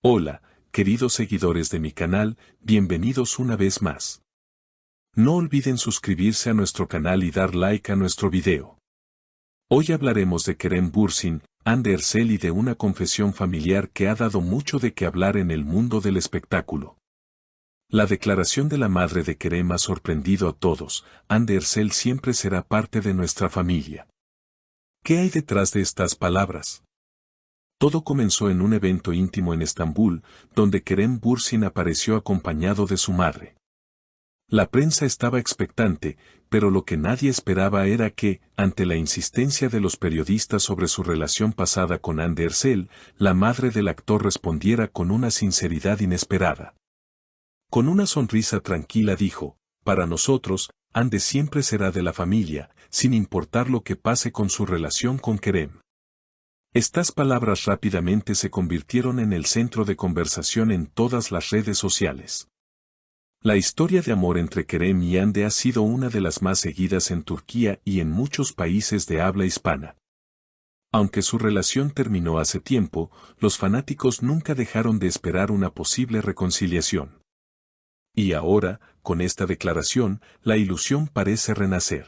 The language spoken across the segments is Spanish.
Hola, queridos seguidores de mi canal, bienvenidos una vez más. No olviden suscribirse a nuestro canal y dar like a nuestro video. Hoy hablaremos de Kerem Bürsin, Hande Erçel y de una confesión familiar que ha dado mucho de qué hablar en el mundo del espectáculo. La declaración de la madre de Kerem ha sorprendido a todos. Hande Erçel siempre será parte de nuestra familia. ¿Qué hay detrás de estas palabras? Todo comenzó en un evento íntimo en Estambul, donde Kerem Bürsin apareció acompañado de su madre. La prensa estaba expectante, pero lo que nadie esperaba era que, ante la insistencia de los periodistas sobre su relación pasada con Hande Erçel, la madre del actor respondiera con una sinceridad inesperada. Con una sonrisa tranquila dijo: "Para nosotros, Hande siempre será de la familia, sin importar lo que pase con su relación con Kerem". Estas palabras rápidamente se convirtieron en el centro de conversación en todas las redes sociales. La historia de amor entre Kerem y Hande ha sido una de las más seguidas en Turquía y en muchos países de habla hispana. Aunque su relación terminó hace tiempo, los fanáticos nunca dejaron de esperar una posible reconciliación. Y ahora, con esta declaración, la ilusión parece renacer.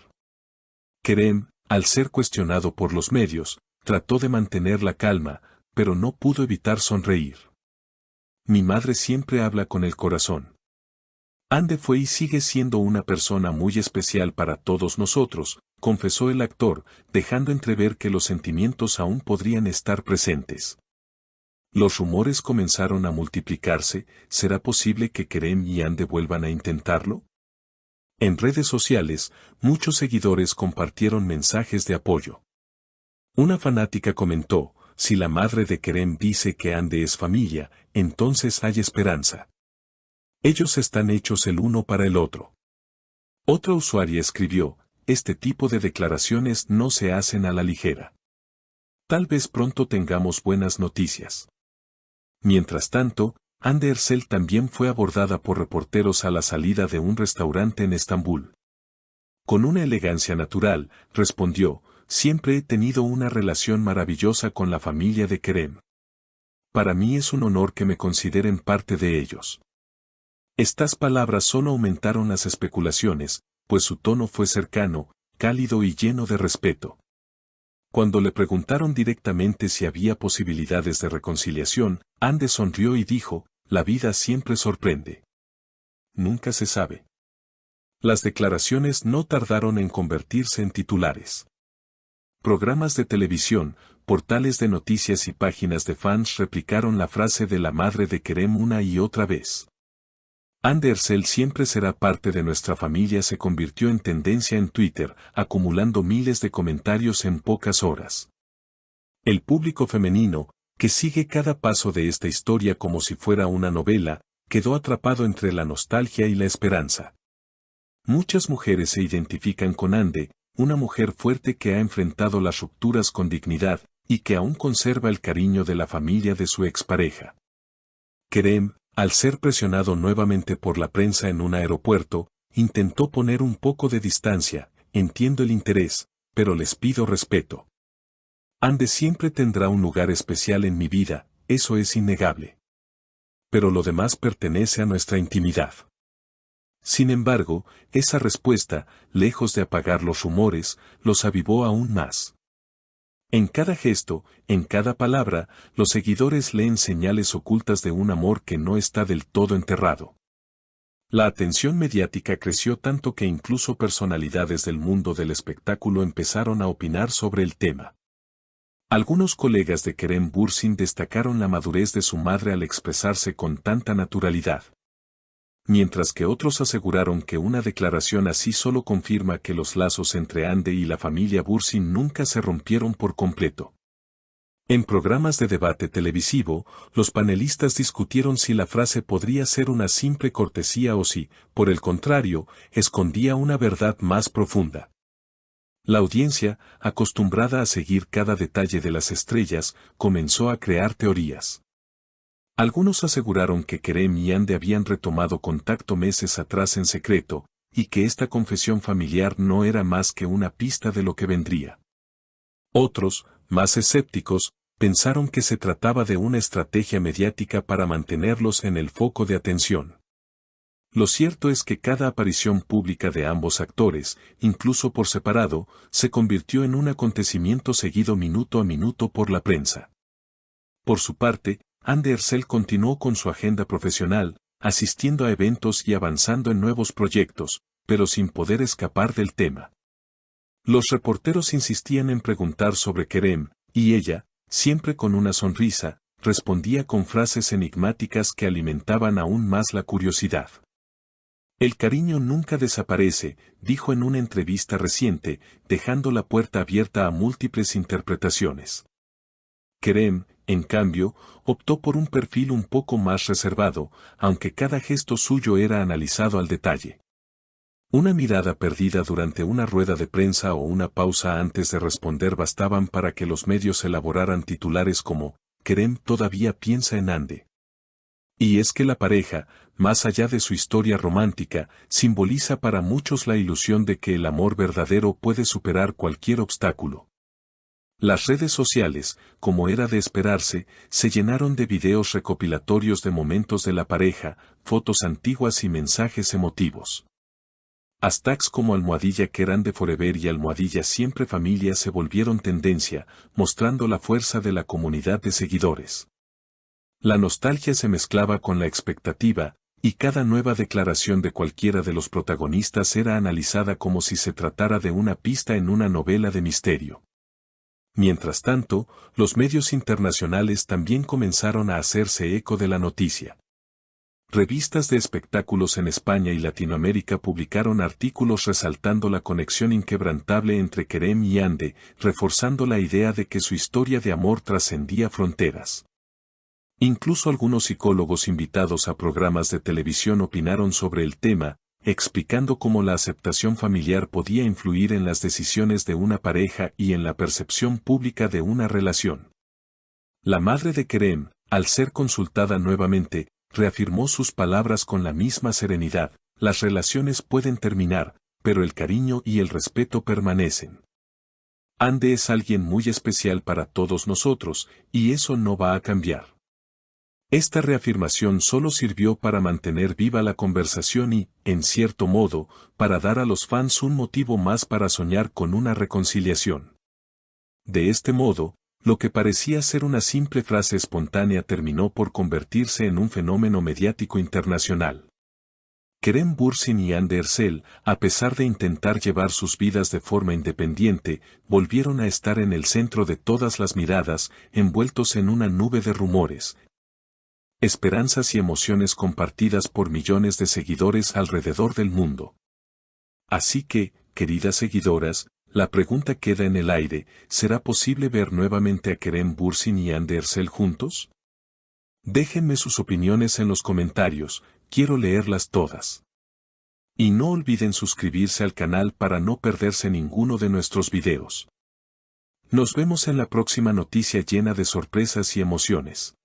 Kerem, al ser cuestionado por los medios, trató de mantener la calma, pero no pudo evitar sonreír. "Mi madre siempre habla con el corazón. Hande fue y sigue siendo una persona muy especial para todos nosotros", confesó el actor, dejando entrever que los sentimientos aún podrían estar presentes. Los rumores comenzaron a multiplicarse. ¿Será posible que Kerem y Hande vuelvan a intentarlo? En redes sociales, muchos seguidores compartieron mensajes de apoyo. Una fanática comentó: "Si la madre de Kerem dice que Hande es familia, entonces hay esperanza. Ellos están hechos el uno para el otro". Otra usuaria escribió: "Este tipo de declaraciones no se hacen a la ligera. Tal vez pronto tengamos buenas noticias". Mientras tanto, Hande Erçel también fue abordada por reporteros a la salida de un restaurante en Estambul. Con una elegancia natural, respondió: "Siempre he tenido una relación maravillosa con la familia de Kerem. Para mí es un honor que me consideren parte de ellos". Estas palabras solo aumentaron las especulaciones, pues su tono fue cercano, cálido y lleno de respeto. Cuando le preguntaron directamente si había posibilidades de reconciliación, Hande sonrió y dijo: "La vida siempre sorprende. Nunca se sabe". Las declaraciones no tardaron en convertirse en titulares. Programas de televisión, portales de noticias y páginas de fans replicaron la frase de la madre de Kerem una y otra vez. "Hande Erçel siempre será parte de nuestra familia" se convirtió en tendencia en Twitter, acumulando miles de comentarios en pocas horas. El público femenino, que sigue cada paso de esta historia como si fuera una novela, quedó atrapado entre la nostalgia y la esperanza. Muchas mujeres se identifican con Hande, una mujer fuerte que ha enfrentado las rupturas con dignidad, y que aún conserva el cariño de la familia de su expareja. Kerem, al ser presionado nuevamente por la prensa en un aeropuerto, intentó poner un poco de distancia: "Entiendo el interés, pero les pido respeto. Hande siempre tendrá un lugar especial en mi vida, eso es innegable. Pero lo demás pertenece a nuestra intimidad". Sin embargo, esa respuesta, lejos de apagar los rumores, los avivó aún más. En cada gesto, en cada palabra, los seguidores leen señales ocultas de un amor que no está del todo enterrado. La atención mediática creció tanto que incluso personalidades del mundo del espectáculo empezaron a opinar sobre el tema. Algunos colegas de Kerem Bürsin destacaron la madurez de su madre al expresarse con tanta naturalidad. Mientras que otros aseguraron que una declaración así solo confirma que los lazos entre Hande y la familia Bürsin nunca se rompieron por completo. En programas de debate televisivo, los panelistas discutieron si la frase podría ser una simple cortesía o si, por el contrario, escondía una verdad más profunda. La audiencia, acostumbrada a seguir cada detalle de las estrellas, comenzó a crear teorías. Algunos aseguraron que Kerem y Hande habían retomado contacto meses atrás en secreto, y que esta confesión familiar no era más que una pista de lo que vendría. Otros, más escépticos, pensaron que se trataba de una estrategia mediática para mantenerlos en el foco de atención. Lo cierto es que cada aparición pública de ambos actores, incluso por separado, se convirtió en un acontecimiento seguido minuto a minuto por la prensa. Por su parte, Andy Ercel continuó con su agenda profesional, asistiendo a eventos y avanzando en nuevos proyectos, pero sin poder escapar del tema. Los reporteros insistían en preguntar sobre Kerem, y ella, siempre con una sonrisa, respondía con frases enigmáticas que alimentaban aún más la curiosidad. El cariño nunca desaparece, dijo en una entrevista reciente, dejando la puerta abierta a múltiples interpretaciones. Kerem, en cambio, optó por un perfil un poco más reservado, aunque cada gesto suyo era analizado al detalle. Una mirada perdida durante una rueda de prensa o una pausa antes de responder bastaban para que los medios elaboraran titulares como, Kerem todavía piensa en Andy. Y es que la pareja, más allá de su historia romántica, simboliza para muchos la ilusión de que el amor verdadero puede superar cualquier obstáculo. Las redes sociales, como era de esperarse, se llenaron de videos recopilatorios de momentos de la pareja, fotos antiguas y mensajes emotivos. Hashtags como #Kerem Forever y #Siempre Familia se volvieron tendencia, mostrando la fuerza de la comunidad de seguidores. La nostalgia se mezclaba con la expectativa, y cada nueva declaración de cualquiera de los protagonistas era analizada como si se tratara de una pista en una novela de misterio. Mientras tanto, los medios internacionales también comenzaron a hacerse eco de la noticia. Revistas de espectáculos en España y Latinoamérica publicaron artículos resaltando la conexión inquebrantable entre Kerem y Andy, reforzando la idea de que su historia de amor trascendía fronteras. Incluso algunos psicólogos invitados a programas de televisión opinaron sobre el tema, explicando cómo la aceptación familiar podía influir en las decisiones de una pareja y en la percepción pública de una relación. La madre de Kerem, al ser consultada nuevamente, reafirmó sus palabras con la misma serenidad: las relaciones pueden terminar, pero el cariño y el respeto permanecen. Andy es alguien muy especial para todos nosotros, y eso no va a cambiar. Esta reafirmación solo sirvió para mantener viva la conversación y, en cierto modo, para dar a los fans un motivo más para soñar con una reconciliación. De este modo, lo que parecía ser una simple frase espontánea terminó por convertirse en un fenómeno mediático internacional. Kerem Bürsin y Andy Ercel, a pesar de intentar llevar sus vidas de forma independiente, volvieron a estar en el centro de todas las miradas, envueltos en una nube de rumores, esperanzas y emociones compartidas por millones de seguidores alrededor del mundo. Así que, queridas seguidoras, la pregunta queda en el aire: ¿será posible ver nuevamente a Kerem Bürsin y Andy Ercel juntos? Déjenme sus opiniones en los comentarios, quiero leerlas todas. Y no olviden suscribirse al canal para no perderse ninguno de nuestros videos. Nos vemos en la próxima noticia llena de sorpresas y emociones.